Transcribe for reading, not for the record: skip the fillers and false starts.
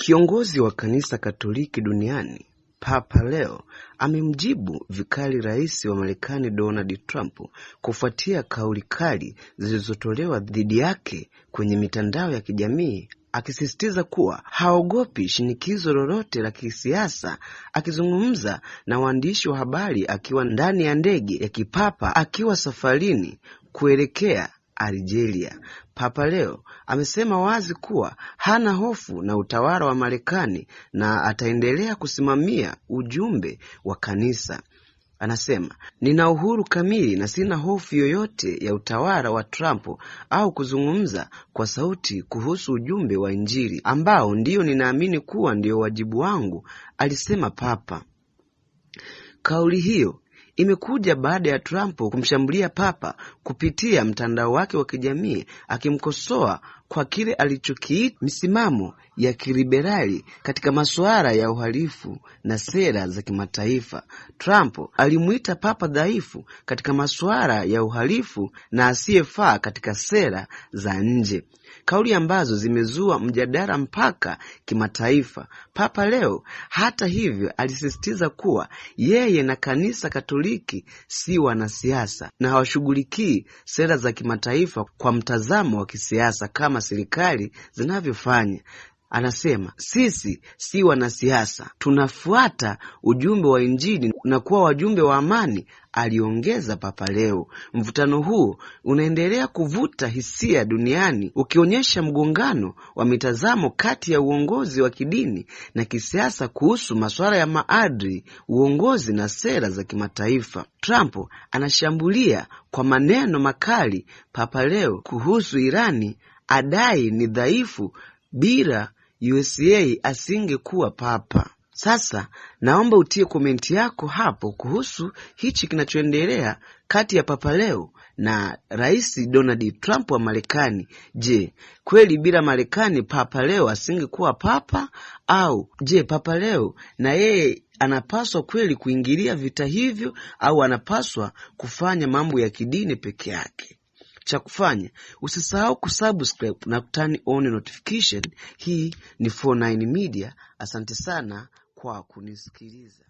Kiongozi wa kanisa Katoliki duniani, Papa Leo, amemjibu vikali rais wa Marekani Donald Trump kufuatia kauli kali zilizotolewa dhidi yake kwenye mitandao ya kijamii, akisisitiza kuwa haogopi shinikizo lolote la kisiasa. Akizungumza na waandishi wa habari akiwa ndani ya ndege ya kipapa akiwa safarini kuelekea Algeria, Papa Leo amesema wazi kuwa hana hofu na utawala wa Marekani na ataendelea kusimamia ujumbe wa kanisa. Anasema, "Nina uhuru kamili na sina hofu yoyote ya utawala wa Trump au kuzungumza kwa sauti kuhusu ujumbe wa Injili ambao ndio ninaamini kuwa ndio wajibu wangu," alisema Papa. Kauli hiyo imekuja baada ya Trump kumshambulia Papa kupitia mtandao wake wa kijamii, akimkosoa kwa kile alichokiita misimamo ya kiliberali katika masuala ya uhalifu na sera za kimataifa. Trump alimuita Papa dhaifu katika masuala ya uhalifu na asiyefaa katika sera za nje, kauli ambazo zimezua mjadala mpaka kimataifa. Papa Leo, hata hivyo, alisisitiza kuwa yeye na kanisa Katoliki si wanasiasa na hawashughulikii sera za kimataifa kwa mtazamo wa kisiasa kama serikali zinavyofanya. Anasema, "Sisi si wanasiasa, tunafuata ujumbe wa Injili na kuwa wajumbe wa amani," aliongeza Papa Leo. Mvutano huu unaendelea kuvuta hisia duniani, ukionyesha mgongano wa mitazamo kati ya uongozi wa kidini na kisiasa kuhusu masuala ya maadili, uongozi na sera za kimataifa. Trump anashambulia kwa maneno makali Papa Leo kuhusu Irani, adai ni dhaifu, bila USA asingekuwa papa. Sasa naomba utie komenti yako hapo kuhusu hichi kinachoendelea kati ya Papa Leo na Rais Donald Trump wa Marekani. Je, kweli bila Marekani Papa Leo asingekuwa papa? Au je, Papa Leo na yeye anapaswa kweli kuingilia vita hivyo, au anapaswa kufanya mambo ya kidini peke yake? Cha kufanya, usisahau kusubscribe na turn on notification. Hii ni 49 Media. Asante sana kwa kunisikiliza.